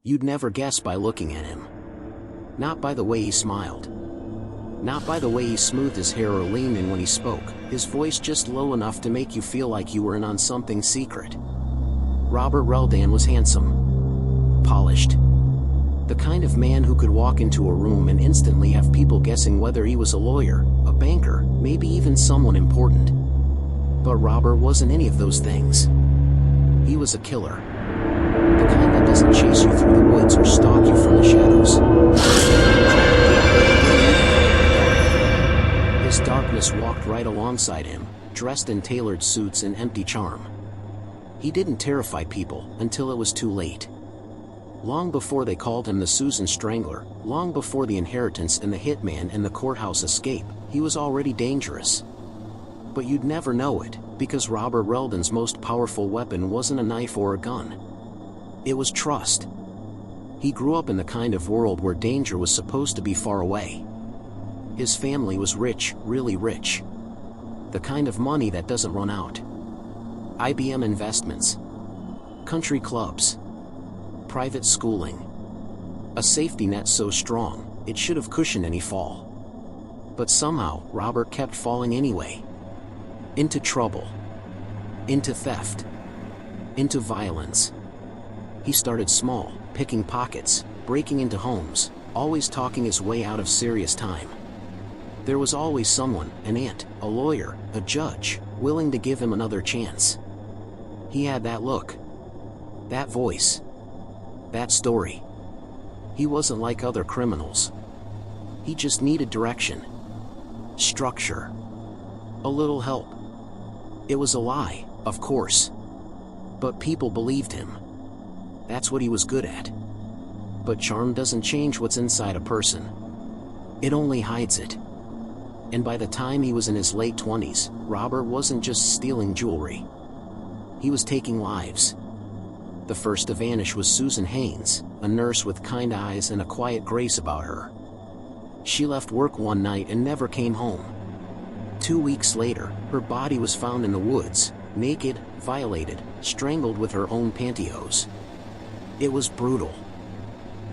You'd never guess by looking at him. Not by the way he smiled. Not by the way he smoothed his hair or leaned in when he spoke, his voice just low enough to make you feel like you were in on something secret. Robert Reldan was handsome. Polished. The kind of man who could walk into a room and instantly have people guessing whether he was a lawyer, a banker, maybe even someone important. But Robert wasn't any of those things. He was a killer. The kind that doesn't chase you through the woods or stalk you from the shadows. His darkness walked right alongside him, dressed in tailored suits and empty charm. He didn't terrify people until it was too late. Long before they called him the Susan Strangler, long before the inheritance and the hitman and the courthouse escape, he was already dangerous. But you'd never know it, because Robert Reldan's most powerful weapon wasn't a knife or a gun. It was trust. He grew up in the kind of world where danger was supposed to be far away. His family was rich, really rich. The kind of money that doesn't run out. IBM investments. Country clubs. Private schooling. A safety net so strong, it should have cushioned any fall. But somehow, Robert kept falling anyway. Into trouble. Into theft. Into violence. He started small, picking pockets, breaking into homes, always talking his way out of serious time. There was always someone, an aunt, a lawyer, a judge, willing to give him another chance. He had that look. That voice. That story. He wasn't like other criminals. He just needed direction. Structure. A little help. It was a lie, of course. But people believed him. That's what he was good at. But charm doesn't change what's inside a person. It only hides it. And by the time he was in his late 20s, Robert wasn't just stealing jewelry. He was taking lives. The first to vanish was Susan Haynes, a nurse with kind eyes and a quiet grace about her. She left work one night and never came home. 2 weeks later, her body was found in the woods, naked, violated, strangled with her own pantyhose. It was brutal,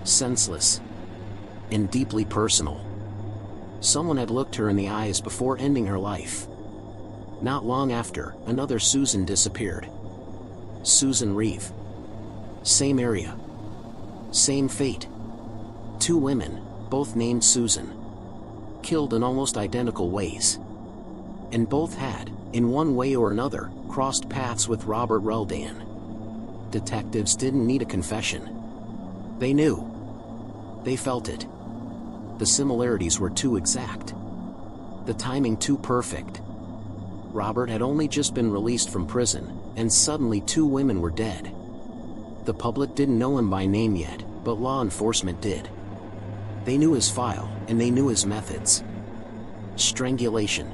senseless, and deeply personal. Someone had looked her in the eyes before ending her life. Not long after, another Susan disappeared. Susan Reeve. Same area. Same fate. 2 women, both named Susan. Killed in almost identical ways. And both had, in one way or another, crossed paths with Robert Reldan. Detectives didn't need a confession. They knew. They felt it. The similarities were too exact. The timing too perfect. Robert had only just been released from prison, and suddenly 2 women were dead. The public didn't know him by name yet, but law enforcement did. They knew his file, and they knew his methods. Strangulation.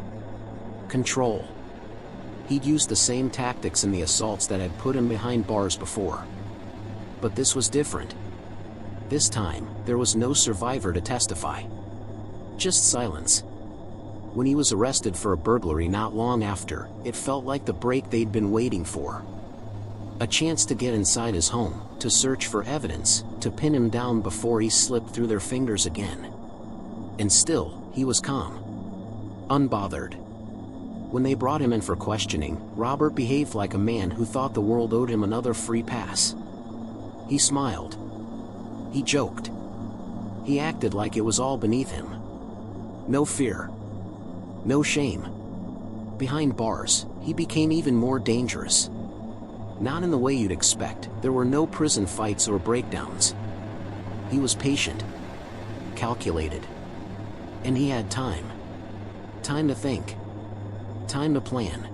Control. He'd used the same tactics in the assaults that had put him behind bars before. But this was different. This time, there was no survivor to testify. Just silence. When he was arrested for a burglary not long after, it felt like the break they'd been waiting for. A chance to get inside his home, to search for evidence, to pin him down before he slipped through their fingers again. And still, he was calm. Unbothered. When they brought him in for questioning, Robert behaved like a man who thought the world owed him another free pass. He smiled. He joked. He acted like it was all beneath him. No fear. No shame. Behind bars, he became even more dangerous. Not in the way you'd expect. There were no prison fights or breakdowns. He was patient. Calculated. And he had time. Time to think. Time to plan.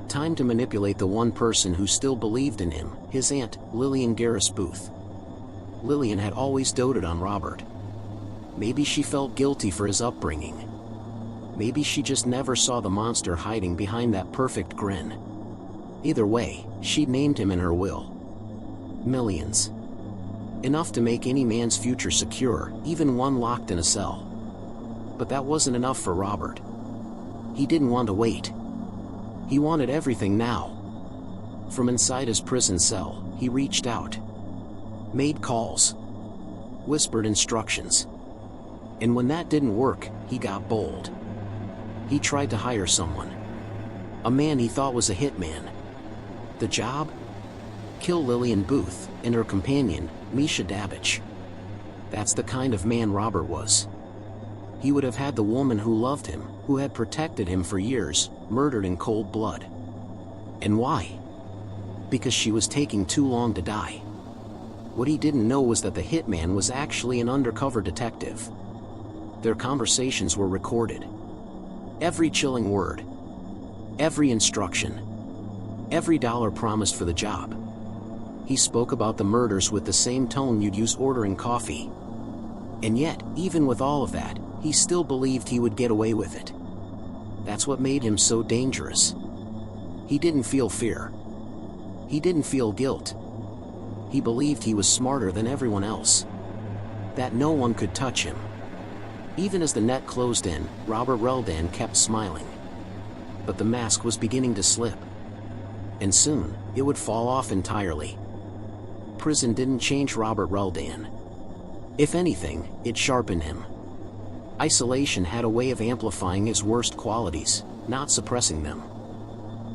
Time to manipulate the one person who still believed in him, his aunt, Lillian Garris Booth. Lillian had always doted on Robert. Maybe she felt guilty for his upbringing. Maybe she just never saw the monster hiding behind that perfect grin. Either way, she'd named him in her will. Millions. Enough to make any man's future secure, even one locked in a cell. But that wasn't enough for Robert. He didn't want to wait. He wanted everything now. From inside his prison cell, he reached out. made calls, whispered instructions. And when that didn't work, he got bold. He tried to hire someone. A man he thought was a hitman. The job? Kill Lillian Booth and her companion, Misha Dabbich. That's the kind of man Robert was. He would have had the woman who loved him, who had protected him for years, murdered in cold blood. And why? Because she was taking too long to die. What he didn't know was that the hitman was actually an undercover detective. Their conversations were recorded. Every chilling word, every instruction, every dollar promised for the job. He spoke about the murders with the same tone you'd use ordering coffee. And yet, even with all of that, he still believed he would get away with it. That's what made him so dangerous. He didn't feel fear. He didn't feel guilt. He believed he was smarter than everyone else. That no one could touch him. Even as the net closed in, Robert Reldan kept smiling. But the mask was beginning to slip. And soon, it would fall off entirely. Prison didn't change Robert Reldan. If anything, it sharpened him. Isolation had a way of amplifying his worst qualities, not suppressing them.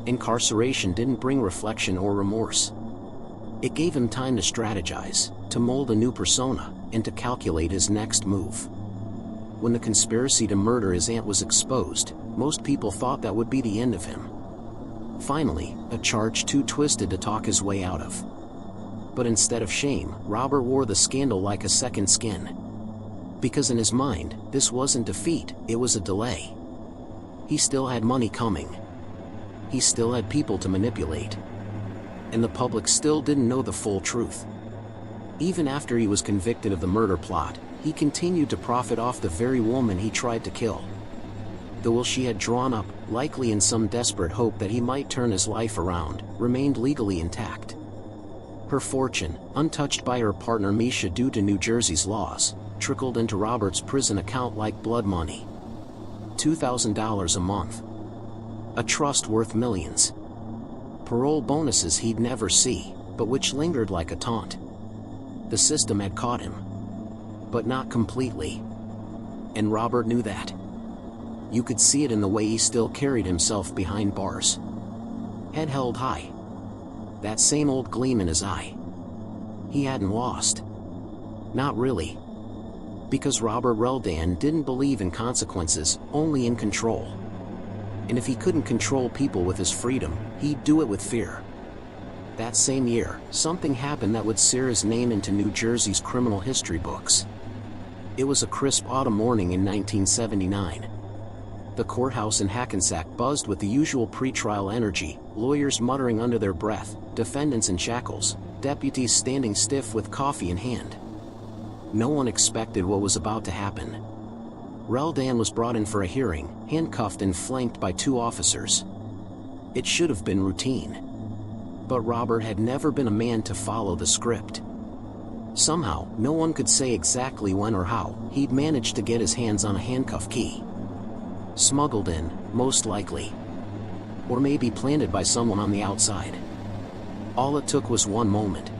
Incarceration didn't bring reflection or remorse. It gave him time to strategize, to mold a new persona, and to calculate his next move. When the conspiracy to murder his aunt was exposed, most people thought that would be the end of him. Finally, a charge too twisted to talk his way out of. But instead of shame, Robert wore the scandal like a second skin. Because in his mind, this wasn't defeat, it was a delay. He still had money coming. He still had people to manipulate. And the public still didn't know the full truth. Even after he was convicted of the murder plot, he continued to profit off the very woman he tried to kill. The will she had drawn up, likely in some desperate hope that he might turn his life around, remained legally intact. Her fortune, untouched by her partner Misha due to New Jersey's laws, trickled into Robert's prison account like blood money. $2,000 a month. A trust worth millions. Parole bonuses he'd never see, but which lingered like a taunt. The system had caught him. But not completely. And Robert knew that. You could see it in the way he still carried himself behind bars. Head held high. That same old gleam in his eye. He hadn't lost. Not really. Because Robert Reldan didn't believe in consequences, only in control. And if he couldn't control people with his freedom, he'd do it with fear. That same year, something happened that would sear his name into New Jersey's criminal history books. It was a crisp autumn morning in 1979. The courthouse in Hackensack buzzed with the usual pretrial energy, lawyers muttering under their breath, defendants in shackles, deputies standing stiff with coffee in hand. No one expected what was about to happen. Reldan was brought in for a hearing, handcuffed and flanked by 2 officers. It should have been routine. But Robert had never been a man to follow the script. Somehow, no one could say exactly when or how, he'd managed to get his hands on a handcuff key. Smuggled in, most likely. Or maybe planted by someone on the outside. All it took was one moment.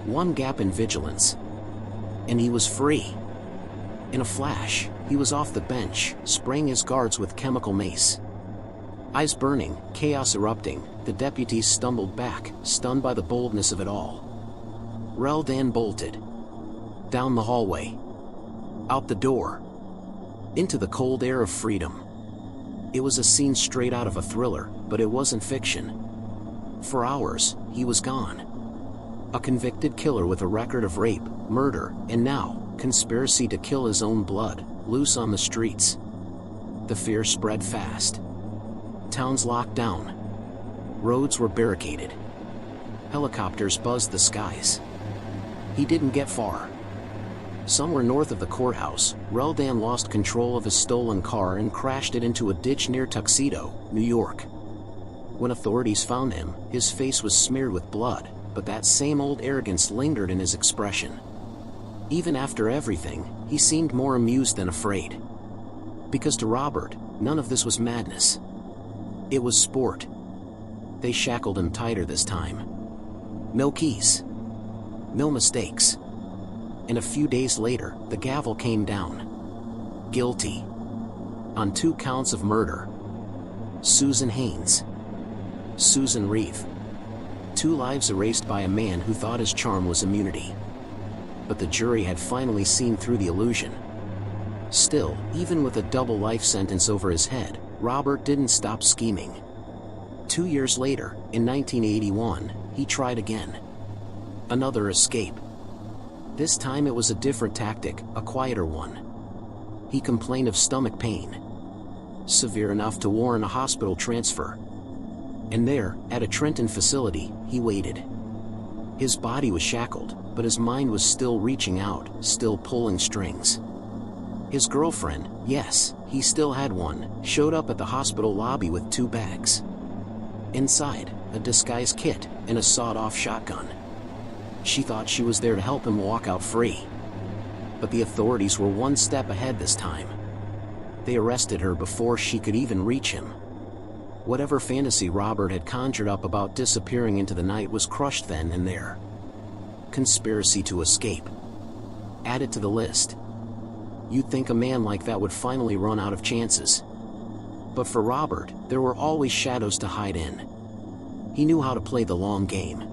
One gap in vigilance. And he was free. In a flash, he was off the bench, spraying his guards with chemical mace. Eyes burning, chaos erupting, the deputies stumbled back, stunned by the boldness of it all. Reldan bolted. Down the hallway. Out the door. Into the cold air of freedom. It was a scene straight out of a thriller, but it wasn't fiction. For hours, he was gone. A convicted killer with a record of rape, murder, and now, conspiracy to kill his own blood, loose on the streets. The fear spread fast. Towns locked down. Roads were barricaded. Helicopters buzzed the skies. He didn't get far. Somewhere north of the courthouse, Reldan lost control of his stolen car and crashed it into a ditch near Tuxedo, New York. When authorities found him, his face was smeared with blood, but that same old arrogance lingered in his expression. Even after everything, he seemed more amused than afraid. Because to Robert, none of this was madness. It was sport. They shackled him tighter this time. No keys. No mistakes. And a few days later, the gavel came down. Guilty. On 2 counts of murder. Susan Haynes. Susan Reeve. 2 lives erased by a man who thought his charm was immunity. But the jury had finally seen through the illusion. Still, even with a double life sentence over his head, Robert didn't stop scheming. 2 years later, in 1981, he tried again. Another escape. This time it was a different tactic, a quieter one. He complained of stomach pain, severe enough to warrant a hospital transfer. And there, at a Trenton facility, he waited. His body was shackled, but his mind was still reaching out, still pulling strings. His girlfriend, yes, he still had one, showed up at the hospital lobby with 2 bags. Inside, a disguise kit and a sawed-off shotgun. She thought she was there to help him walk out free. But the authorities were one step ahead this time. They arrested her before she could even reach him. Whatever fantasy Robert had conjured up about disappearing into the night was crushed then and there. Conspiracy to escape. Added to the list. You'd think a man like that would finally run out of chances. But for Robert, there were always shadows to hide in. He knew how to play the long game.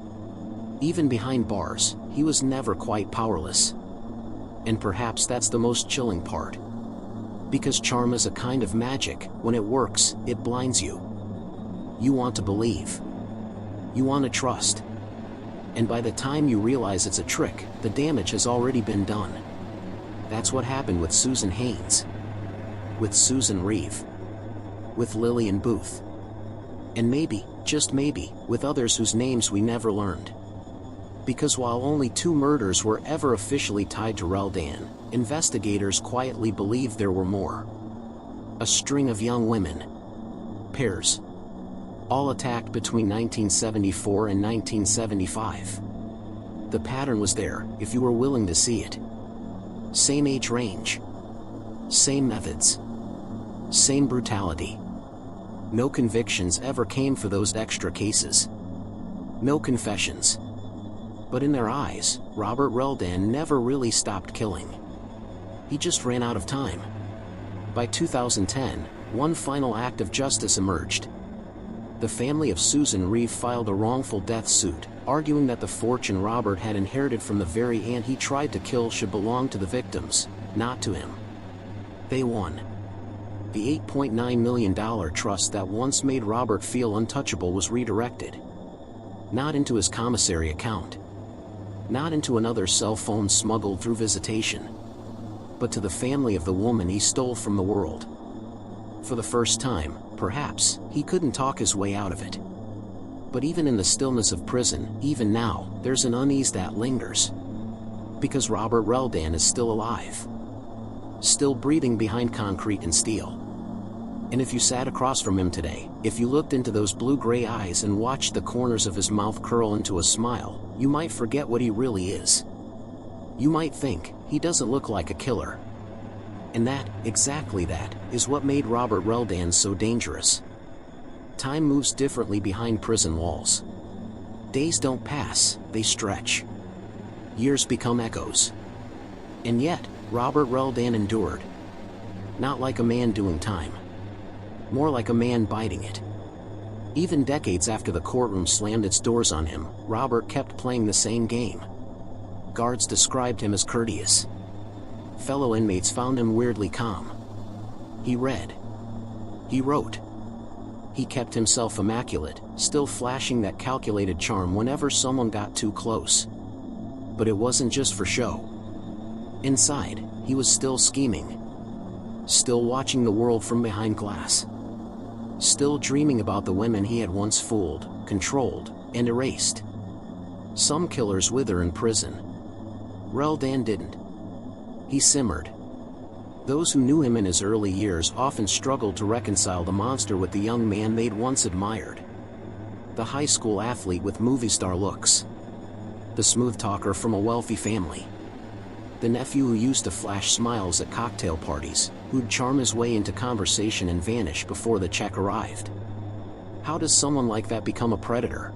Even behind bars, he was never quite powerless. And perhaps that's the most chilling part. Because charm is a kind of magic. When it works, it blinds you. You want to believe. You want to trust. And by the time you realize it's a trick, the damage has already been done. That's what happened with Susan Haynes. With Susan Reeve. With Lillian Booth. And maybe, just maybe, with others whose names we never learned. Because while only 2 murders were ever officially tied to Reldan, investigators quietly believed there were more. A string of young women. Pairs. All attacked between 1974 and 1975. The pattern was there, if you were willing to see it. Same age range. Same methods. Same brutality. No convictions ever came for those extra cases. No confessions. But in their eyes, Robert Reldan never really stopped killing. He just ran out of time. By 2010, one final act of justice emerged. The family of Susan Reeve filed a wrongful death suit, arguing that the fortune Robert had inherited from the very aunt he tried to kill should belong to the victims, not to him. They won. The $8.9 million trust that once made Robert feel untouchable was redirected. Not into his commissary account. Not into another cell phone smuggled through visitation. But to the family of the woman he stole from the world. For the first time, perhaps, he couldn't talk his way out of it. But even in the stillness of prison, even now, there's an unease that lingers. Because Robert Reldan is still alive. Still breathing behind concrete and steel. And if you sat across from him today, if you looked into those blue-gray eyes and watched the corners of his mouth curl into a smile, you might forget what he really is. You might think, he doesn't look like a killer. And that, exactly that, is what made Robert Reldan so dangerous. Time moves differently behind prison walls. Days don't pass, they stretch. Years become echoes. And yet, Robert Reldan endured. Not like a man doing time. More like a man biting it. Even decades after the courtroom slammed its doors on him, Robert kept playing the same game. Guards described him as courteous. Fellow inmates found him weirdly calm. He read. He wrote. He kept himself immaculate, still flashing that calculated charm whenever someone got too close. But it wasn't just for show. Inside, he was still scheming. Still watching the world from behind glass. Still dreaming about the women he had once fooled, controlled, and erased. Some killers wither in prison. Reldan didn't. He simmered. Those who knew him in his early years often struggled to reconcile the monster with the young man they'd once admired. The high school athlete with movie star looks. The smooth talker from a wealthy family. The nephew who used to flash smiles at cocktail parties, who'd charm his way into conversation and vanish before the check arrived. How does someone like that become a predator?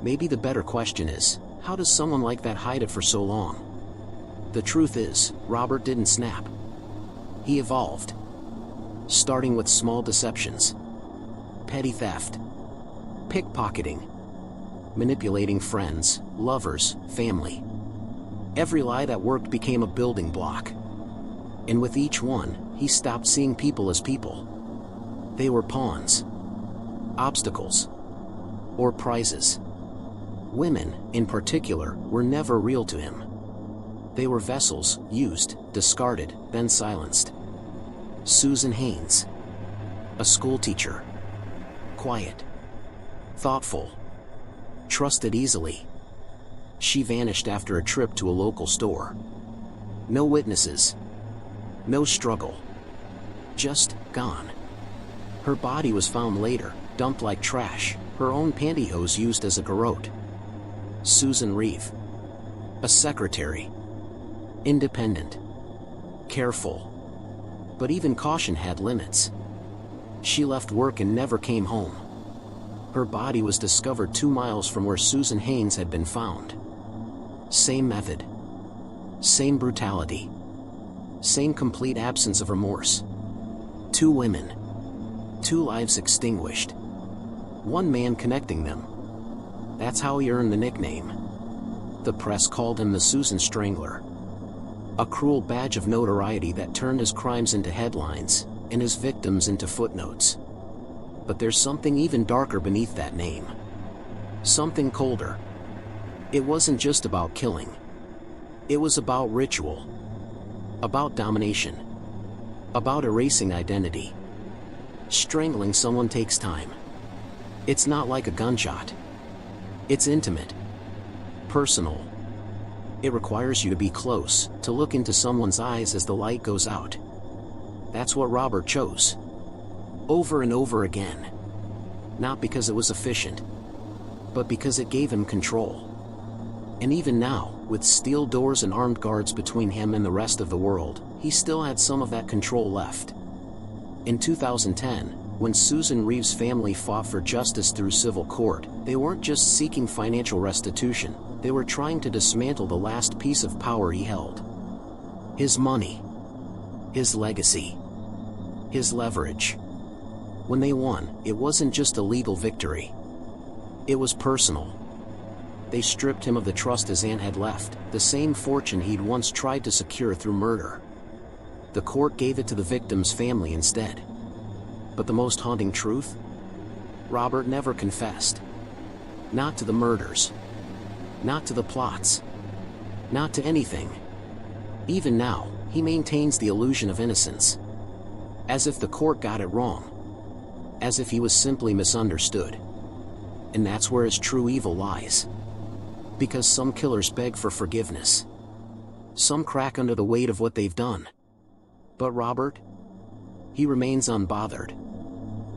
Maybe the better question is, How does someone like that hide it for so long? The truth is, Robert didn't snap. He evolved. Starting with small deceptions. Petty theft. Pickpocketing. Manipulating friends, lovers, family. Every lie that worked became a building block. And with each one, he stopped seeing people as people. They were pawns. Obstacles. Or prizes. Women, in particular, were never real to him. They were vessels, used, discarded, then silenced. Susan Haynes. A schoolteacher. Quiet. Thoughtful. Trusted easily. She vanished after a trip to a local store. No witnesses. No struggle. Just gone. Her body was found later, dumped like trash, her own pantyhose used as a garrote. Susan Reeve. A secretary. Independent. Careful. But even caution had limits. She left work and never came home. Her body was discovered 2 miles from where Susan Haynes had been found. Same method. Same brutality. Same complete absence of remorse. 2 women. 2 lives extinguished. 1 man connecting them. That's how he earned the nickname. The press called him the Susan Strangler. A cruel badge of notoriety that turned his crimes into headlines, and his victims into footnotes. But there's something even darker beneath that name. Something colder. It wasn't just about killing. It was about ritual. About domination. About erasing identity. Strangling someone takes time. It's not like a gunshot. It's intimate. Personal. It requires you to be close, to look into someone's eyes as the light goes out. That's what Robert chose. Over and over again. Not because it was efficient, but because it gave him control. And even now, with steel doors and armed guards between him and the rest of the world, he still had some of that control left. In 2010, when Susan Reeve's family fought for justice through civil court, they weren't just seeking financial restitution, they were trying to dismantle the last piece of power he held. His money. His legacy. His leverage. When they won, it wasn't just a legal victory. It was personal. They stripped him of the trust his aunt had left, the same fortune he'd once tried to secure through murder. The court gave it to the victim's family instead. But the most haunting truth? Robert never confessed. Not to the murders. Not to the plots. Not to anything. Even now, he maintains the illusion of innocence. As if the court got it wrong. As if he was simply misunderstood. And that's where his true evil lies. Because some killers beg for forgiveness. Some crack under the weight of what they've done. But Robert? He remains unbothered.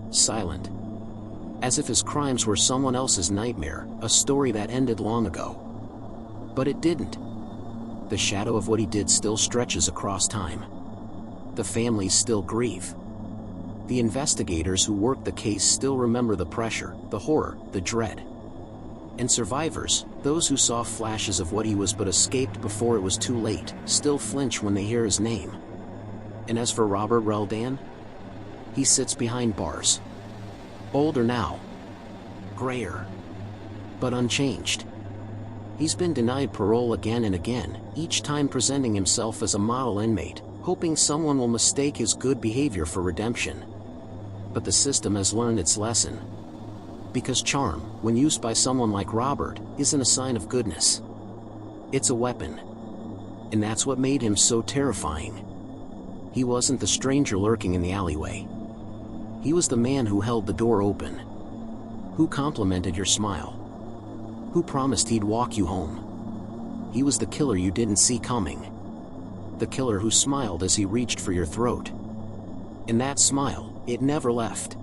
Silent. As if his crimes were someone else's nightmare, a story that ended long ago. But it didn't. The shadow of what he did still stretches across time. The families still grieve. The investigators who worked the case still remember the pressure, the horror, the dread. And survivors, those who saw flashes of what he was but escaped before it was too late, still flinch when they hear his name. And as for Robert Reldan, he sits behind bars. Older now. Grayer. But unchanged. He's been denied parole again and again, each time presenting himself as a model inmate, hoping someone will mistake his good behavior for redemption. But the system has learned its lesson. Because charm, when used by someone like Robert, isn't a sign of goodness. It's a weapon. And that's what made him so terrifying. He wasn't the stranger lurking in the alleyway. He was the man who held the door open. Who complimented your smile. Who promised he'd walk you home. He was the killer you didn't see coming. The killer who smiled as he reached for your throat. And that smile, it never left.